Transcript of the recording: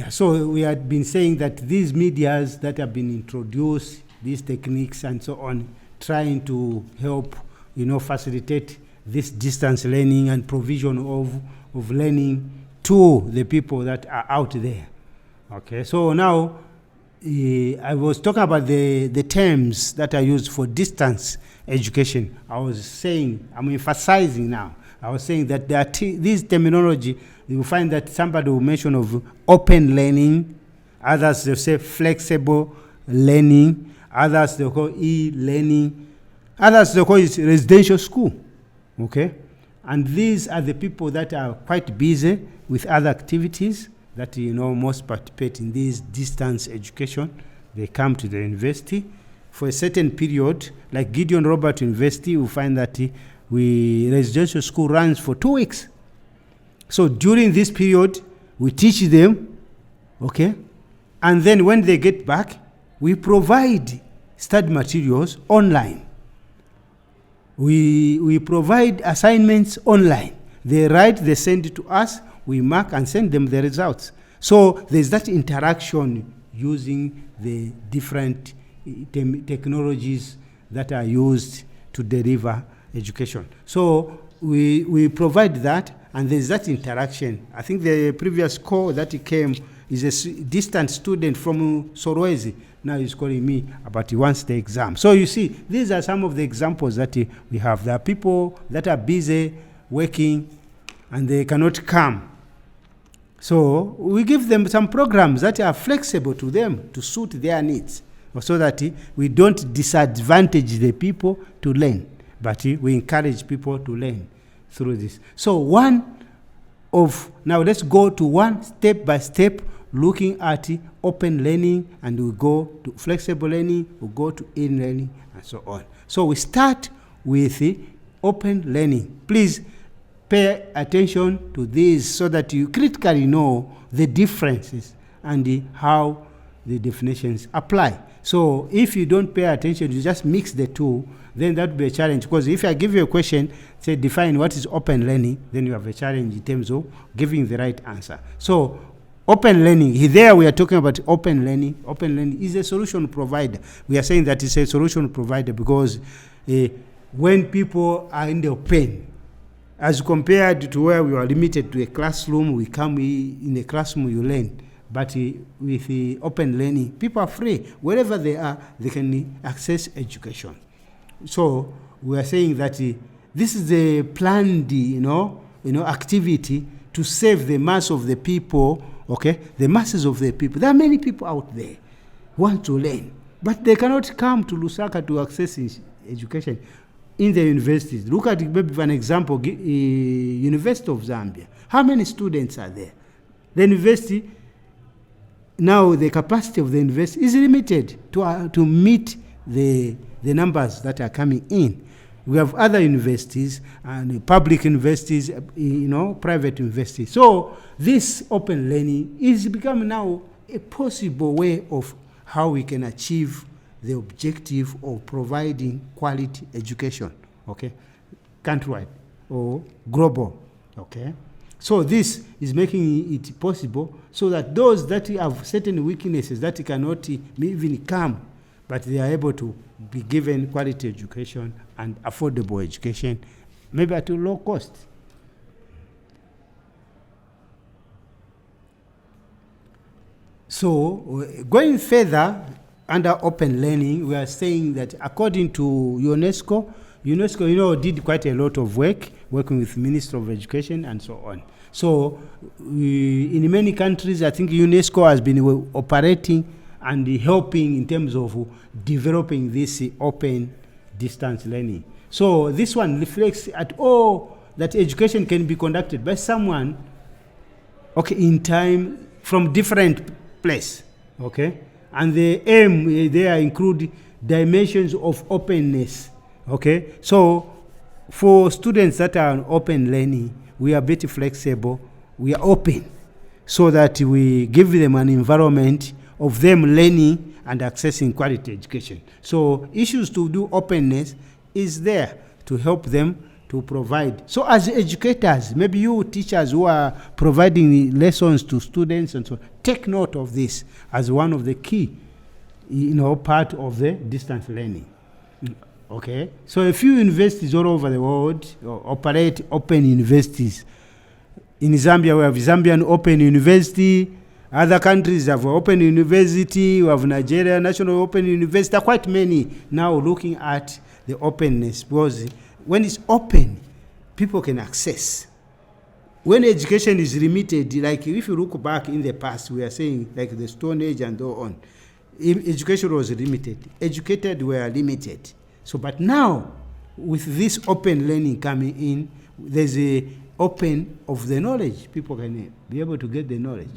Yeah, so we had been saying that these medias that have been introduced, these techniques and so on, trying to help, facilitate this distance learning and provision of learning to the people that are out there. Okay, so now I was talking about the terms that are used for distance education. I'm emphasizing now. I was saying that there are this terminology, you will find that somebody will mention of open learning, others they'll say flexible learning, others they'll call e-learning, others they'll call it residential school. Okay? And these are the people that are quite busy with other activities that, most participate in this distance education. They come to the university for a certain period, like Gideon Robert University, we find that residential school runs for 2 weeks. So during this period, we teach them, okay? And then when they get back, we provide study materials online. We provide assignments online. They write, they send it to us, we mark and send them the results. So there's that interaction using the different technologies that are used to deliver education. So we provide that, and there's that interaction. I think the previous call that came is a distant student from Sorwezi. Now he's calling me about he wants the exam. So you see, these are some of the examples that we have. There are people that are busy working and they cannot come. So we give them some programs that are flexible to them to suit their needs, so that we don't disadvantage the people to learn, but we encourage people to learn through this. So now let's go to one step by step, looking at open learning, and we go to flexible learning, we go to e-learning, and so on. So we start with open learning. Please pay attention to this so that you critically know the differences and how the definitions apply. So if you don't pay attention, you just mix the two, then that would be a challenge. Because if I give you a question, say define what is open learning, then you have a challenge in terms of giving the right answer. So open learning, there we are talking about open learning. Open learning is a solution provider. We are saying that it's a solution provider because when people are in the open, as compared to where we are limited to a classroom, we come in a classroom, you learn. But with open learning, people are free. Wherever they are, they can access education. So we are saying that this is a planned, activity to save the mass of the people, okay? The masses of the people. There are many people out there who want to learn, but they cannot come to Lusaka to access education in the universities. Look at maybe for an example, University of Zambia. How many students are there? The university, now the capacity of the university is limited to meet the numbers that are coming in. We have other universities and public universities, private universities. So this open learning is becoming now a possible way of how we can achieve the objective of providing quality education, okay, countrywide or global, okay. So this is making it possible so that those that have certain weaknesses that cannot even come, but they are able to be given quality education and affordable education, maybe at a low cost. So going further, under open learning, we are saying that according to UNESCO, did quite a lot of work, working with Ministry of Education and so on. So in many countries, I think UNESCO has been operating and helping in terms of developing this open distance learning. So this one reflects at all that education can be conducted by someone, okay, in time from different place, okay? And the aim there include dimensions of openness, okay? So for students that are on open learning, we are very flexible, we are open, so that we give them an environment of them learning and accessing quality education. So issues to do openness is there to help them to provide. So as educators, maybe you teachers who are providing lessons to students and so on, take note of this as one of the key, part of the distance learning. Okay, so a few universities all over the world operate open universities. In Zambia, we have Zambian Open University. Other countries have Open University. We have Nigeria National Open University. There are quite many now looking at the openness, because when it's open, people can access. When education is limited, like if you look back in the past, we are saying like the Stone Age and so on, education was limited. Educated were limited. So, but now, with this open learning coming in, there's a open of the knowledge. People can be able to get the knowledge.